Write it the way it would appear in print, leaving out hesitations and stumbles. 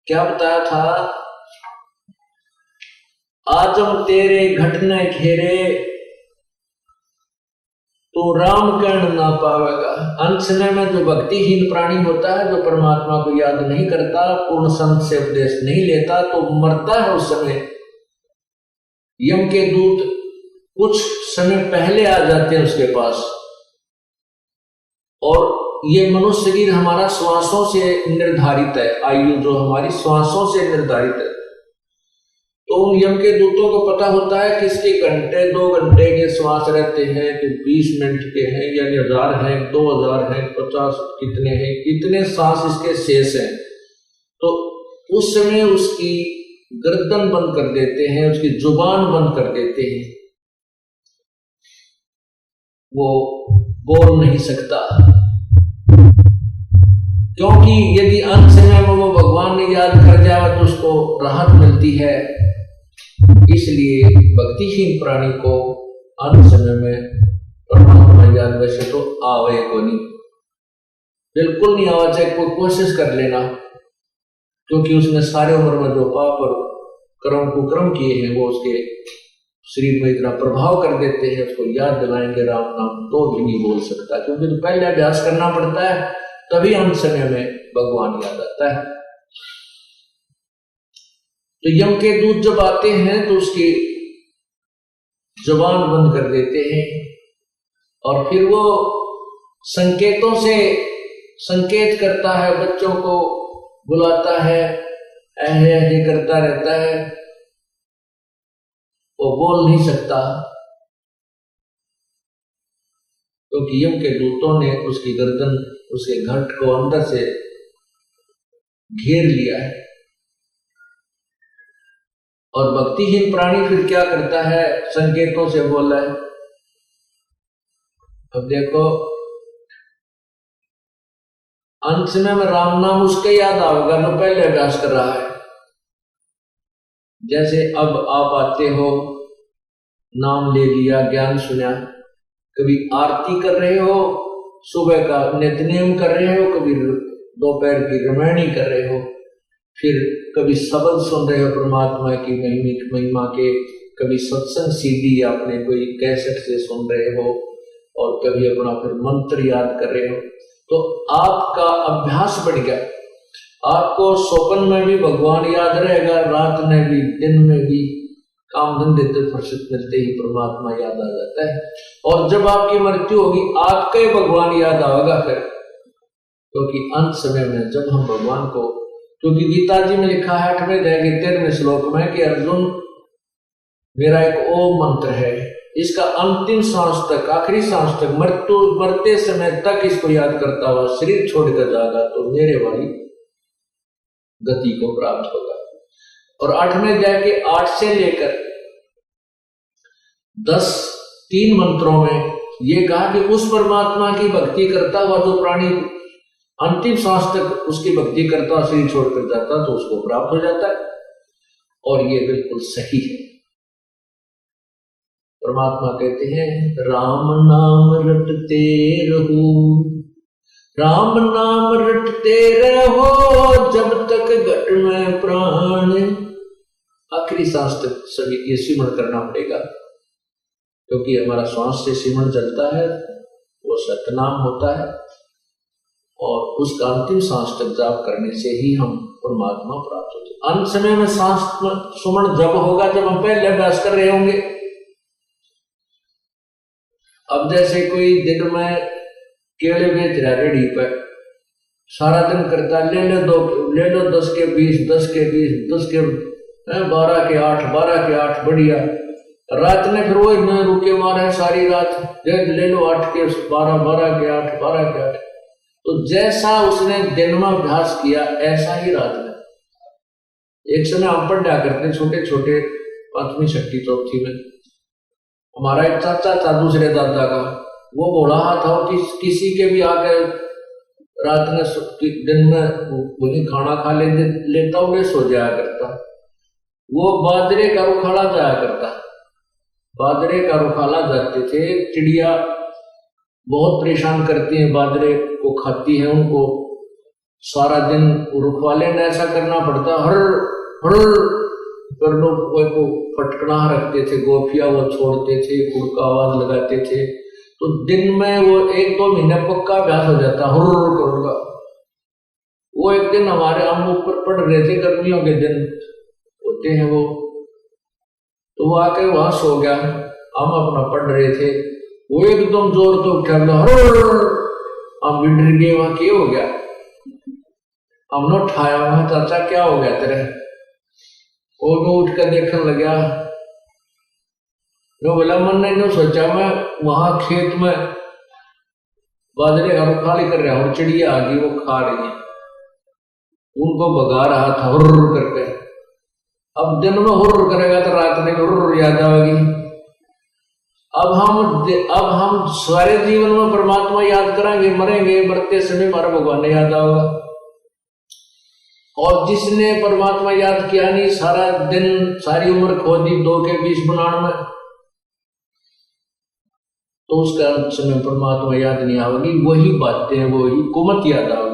क्या बताया था, आजम तेरे घटने घेरे तो राम कर्ण ना पावेगा। अंत समय में जो भक्तिहीन प्राणी होता है, जो परमात्मा को याद नहीं करता, पूर्ण संत से उपदेश नहीं लेता, तो मरता है। उस समय यम के दूत कुछ समय पहले आ जाते हैं उसके पास। और ये मनुष्य शरीर हमारा श्वासों से निर्धारित है, आयु जो हमारी श्वासों से निर्धारित है। तो यम के दूतों को पता होता है कि इसके घंटे 2 घंटे के श्वास रहते हैं, कि 20 मिनट के हैं, यानी 1000 हैं, 2000 हैं, 50 कितने हैं, कितने सांस इसके शेष हैं। तो उस समय उसकी गर्दन बंद कर देते हैं, उसकी जुबान बंद कर देते हैं, वो बोल नहीं सकता। क्योंकि यदि अंत समय में वो भगवान ने याद कर जाए तो उसको राहत मिलती है। इसलिए भक्तिहीन प्राणी को अंत समय में परमात्मा याद वैसे तो आवे को नहीं, बिल्कुल नहीं आवा, चाहे कोई कोशिश कर लेना, क्योंकि उसने सारे उम्र में जो पाप और कर्म कुकर्म किए हैं वो उसके शरीर में इतना प्रभाव कर देते हैं, उसको याद दिलाएंगे राम नाम तो भी नहीं बोल सकता, क्योंकि तो पहले अभ्यास करना पड़ता है, तभी अंत समय में भगवान याद आता है। तो यम के दूत जब आते हैं तो उसकी जुबान बंद कर देते हैं, और फिर वो संकेतों से संकेत करता है, बच्चों को बुलाता है, ऐसे ऐसे करता रहता है, वो बोल नहीं सकता, क्योंकि यम के दूतों ने उसकी गर्दन, उसके घट को अंदर से घेर लिया है। और भक्तिहीन प्राणी फिर क्या करता है, संकेतों से बोला है। अब देखो अंत समय में राम नाम उसके याद आएगा जो पहले अभ्यास कर रहा है। जैसे अब आप आते हो, नाम ले लिया, ज्ञान सुना, कभी आरती कर रहे हो, सुबह का नित्यनेम कर रहे हो, कभी दोपहर की रामायणी कर रहे हो, फिर कभी शब्द सुन रहे हो परमात्मा की महिमा के, कभी सत्संग सीडी आपने कोई कैसेट से सुन रहे हो, और कभी अपना फिर मंत्र याद कर रहे हो। तो आपका अभ्यास बढ़ गया, आपको स्वप्न में भी भगवान याद रहेगा, रात में भी, दिन में भी, काम धंधे से फुर्सत मिलते ही परमात्मा याद आ जाता है। और जब आपकी मृत्यु होगी आपका ही भगवान याद आएगा फिर, क्योंकि अंत समय में जब हम भगवान को, क्योंकि गीता जी में लिखा है 8वें अध्याय के 13वें श्लोक में कि अर्जुन मेरा एक ओम मंत्र है, इसका अंतिम सांस तक, आखिरी सांस तक, मरते समय तक इसको याद करता हुआ शरीर छोड़कर जाएगा तो मेरे वाली गति को प्राप्त होगा। और 8वें अध्याय के 8 से लेकर 10 3 मंत्रों में ये कहा कि उस परमात्मा की भक्ति करता हुआ जो प्राणी अंतिम सांस तक उसकी भक्ति करता, शरीर छोड़कर जाता, तो उसको प्राप्त हो जाता है। और ये बिल्कुल सही है। परमात्मा कहते हैं राम नाम रटते रहो, राम नाम रटते रहो जब तक घट में प्राण। आखिरी सांस तक सभी ये सिमरण करना पड़ेगा, क्योंकि हमारा श्वास से सिमरण चलता है, वो सतनाम होता है, और उसका अंतिम सांस तक जाप करने से ही हम परमात्मा प्राप्त होते हैं। अंत समय में सांस सुमरण जब होगा जब हम पहले अभ्यास कर रहे होंगे। अब जैसे कोई दिन में केले बेच रहा रेडी पर, सारा दिन करता, ले लो 10 के 20, 10 के 20, 10 के 12 के 8, 12 के 8, बढ़िया। रात में फिर वो इतना रुके मारे सारी रात, ले लो 8 के 12, 12 के 8, 12 के 8। तो जैसा उसने दिन में अभ्यास किया ऐसा ही रात में। एक समय हम पढ़ा करते छोटे छोटे 5वीं 6वीं 4थी में, हमारा एक चाचा था दूसरे दादा का, वो बोला था कि किसी के भी आकर रात में दिन में वही खाना खा लेता हुए सो जाया करता। वो बाजरे का रुखाला जाया करता, बाजरे का रुखाला जाते थे। चिड़िया बहुत परेशान करती है, बाजरे को खाती है, उनको सारा दिन रुखवाले ने ऐसा करना पड़ता, हर हर कर लो, कोई को फटकना रखते थे, गोफिया वो छोड़ते थे, कुड़का आवाज लगाते थे, तो दिन में वो 1-2 महीने पक्का अभ्यास हो जाता हर करूंगा। वो एक दिन हमारे हम ऊपर पड़ रहे थे, गर्मियों के दिन होते हैं वो, तो वो आके वहां सो गया, हम अपना पढ़ रहे थे, वो एकदम जोर तो उठा, हम भी डर गए, वहां क्या हो गया, हमने उठाया, वहां चाचा क्या हो गया तेरे, और मैं उठ कर देखने लगा, जो बोला मन ने सोचा मैं वहां खेत में बाजरे और खाली कर रहा हूं, चिड़िया आ गई वो खा रही है, उनको भगा रहा था हुर्र करके। अब दिन में हुर्र करेगा तो रात में हुर्र याद आएगी। अब हम सारे जीवन में परमात्मा याद करेंगे, मरेंगे, मरते समय हमारा भगवान याद आएगा। और जिसने परमात्मा याद किया नहीं, सारा दिन सारी उम्र खो दी 2 के 20 बनाने में, तो उसका समय परमात्मा याद नहीं आएगी, वही बातें वही कुमत याद आएगी।